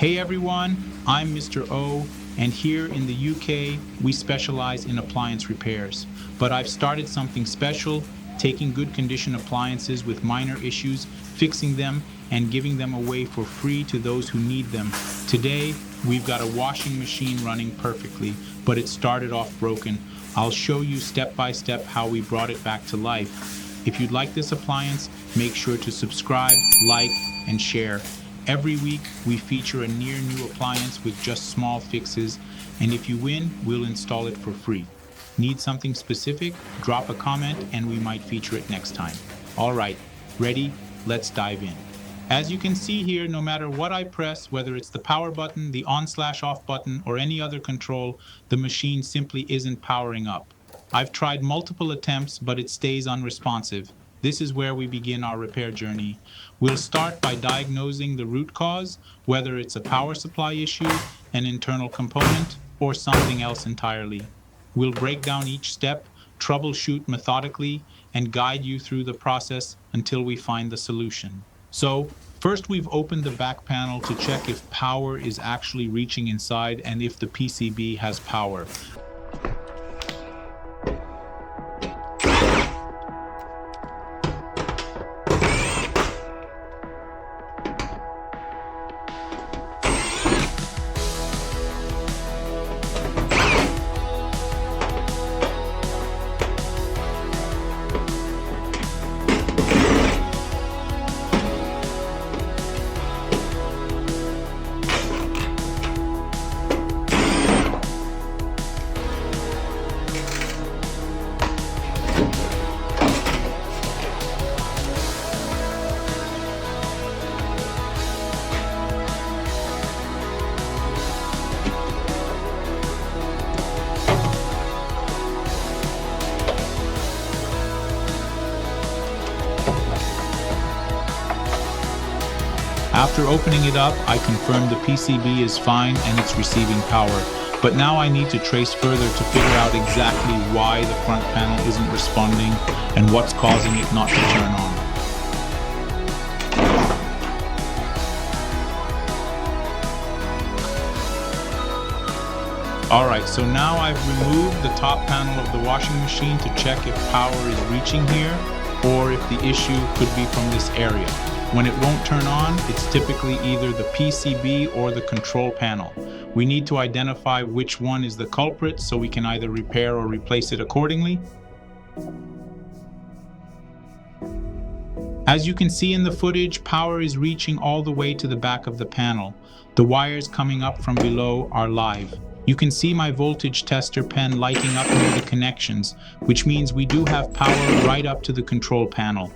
Hey everyone, I'm Mr. O, and here in the UK, we specialize in appliance repairs. But I've started something special, taking good condition appliances with minor issues, fixing them, and giving them away for free to those who need them. Today, we've got a washing machine running perfectly, but it started off broken. I'll show you step by step how we brought it back to life. If you'd like this appliance, make sure to subscribe, like, and share. Every week, we feature a near new appliance with just small fixes, and if you win, we'll install it for free. Need something specific? Drop a comment and we might feature it next time. All right, ready? Let's dive in. As you can see here, no matter what I press, whether it's the power button, the on/off button, or any other control, the machine simply isn't powering up. I've tried multiple attempts, but it stays unresponsive. This is where we begin our repair journey. We'll start by diagnosing the root cause, whether it's a power supply issue, an internal component, or something else entirely. We'll break down each step, troubleshoot methodically, and guide you through the process until we find the solution. So, first we've opened the back panel to check if power is actually reaching inside and if the PCB has power. After opening it up, I confirmed the PCB is fine and it's receiving power. But now I need to trace further to figure out exactly why the front panel isn't responding and what's causing it not to turn on. Alright, so now I've removed the top panel of the washing machine to check if power is reaching here or if the issue could be from this area. When it won't turn on, it's typically either the PCB or the control panel. We need to identify which one is the culprit so we can either repair or replace it accordingly. As you can see in the footage, power is reaching all the way to the back of the panel. The wires coming up from below are live. You can see my voltage tester pen lighting up near the connections, which means we do have power right up to the control panel.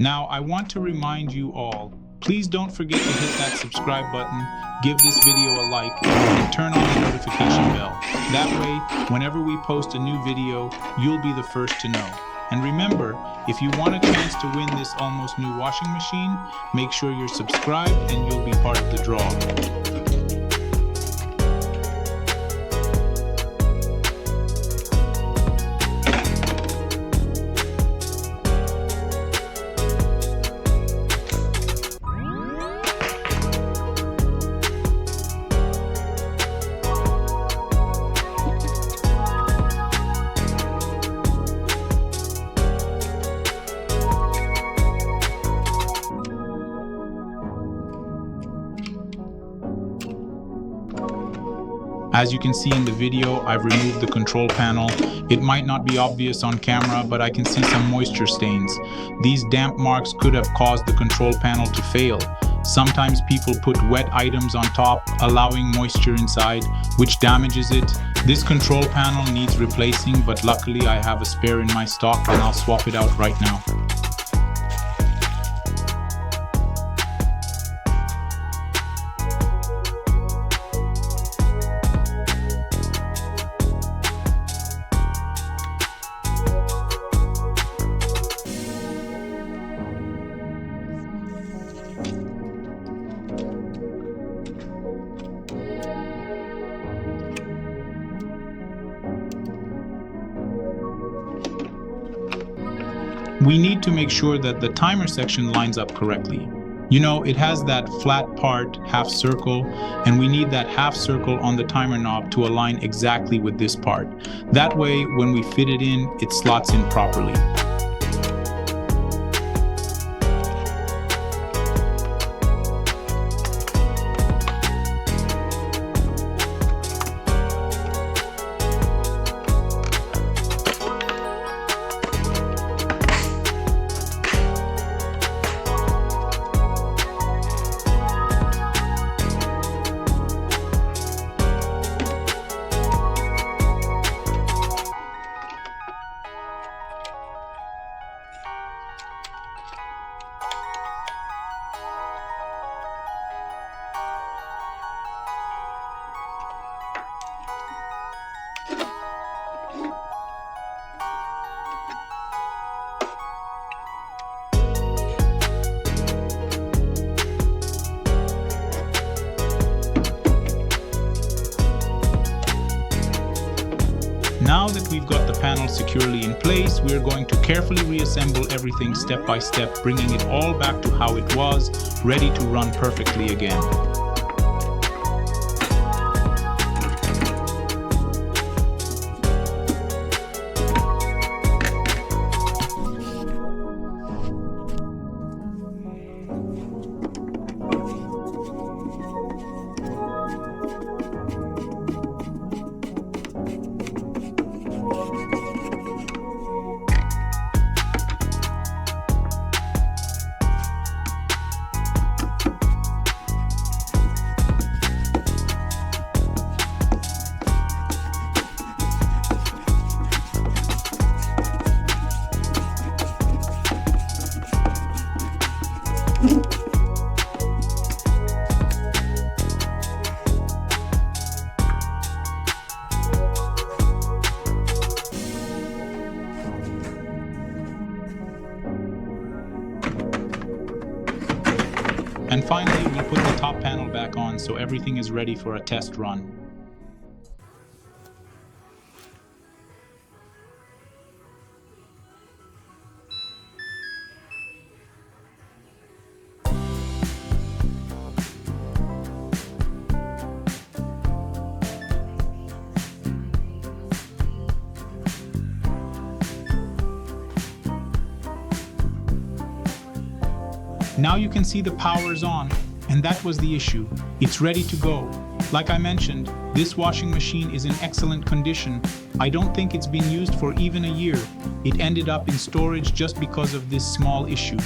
Now, I want to remind you all, please don't forget to hit that subscribe button, give this video a like, and turn on the notification bell. That way, whenever we post a new video, you'll be the first to know. And remember, if you want a chance to win this almost new washing machine, make sure you're subscribed and you'll be part of the draw. As you can see in the video, I've removed the control panel. It might not be obvious on camera, but I can see some moisture stains. These damp marks could have caused the control panel to fail. Sometimes people put wet items on top, allowing moisture inside, which damages it. This control panel needs replacing, but luckily I have a spare in my stock and I'll swap it out right now. we need to make sure that the timer section lines up correctly. You know, it has that flat part, half circle, and we need that half circle on the timer knob to align exactly with this part. That way, when we fit it in, it slots in properly. Now that we've got the panel securely in place, we're going to carefully reassemble everything step by step, bringing it all back to how it was, ready to run perfectly again. And finally, we put the top panel back on so everything is ready for a test run. Now you can see the power is on, and that was the issue. It's ready to go. Like I mentioned, this washing machine is in excellent condition. I don't think it's been used for even a year. It ended up in storage just because of this small issue.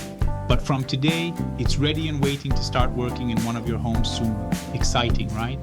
But from today, it's ready and waiting to start working in one of your homes soon. Exciting, right?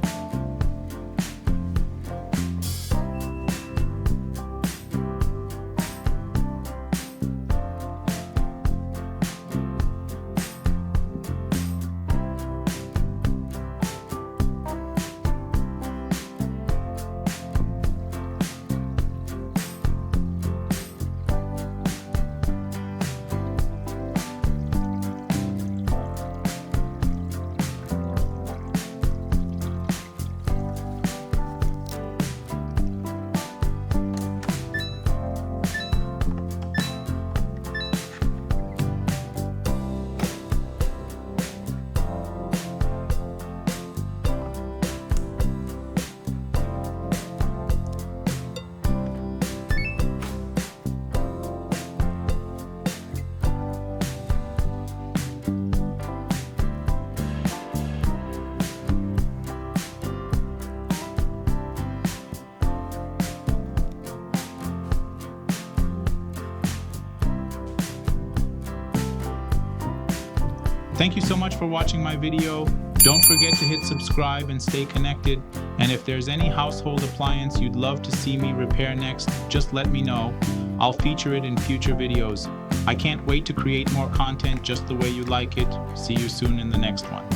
Thank you so much for watching my video. Don't forget to hit subscribe and stay connected. And if there's any household appliance you'd love to see me repair next, just let me know. I'll feature it in future videos. I can't wait to create more content just the way you like it. See you soon in the next one.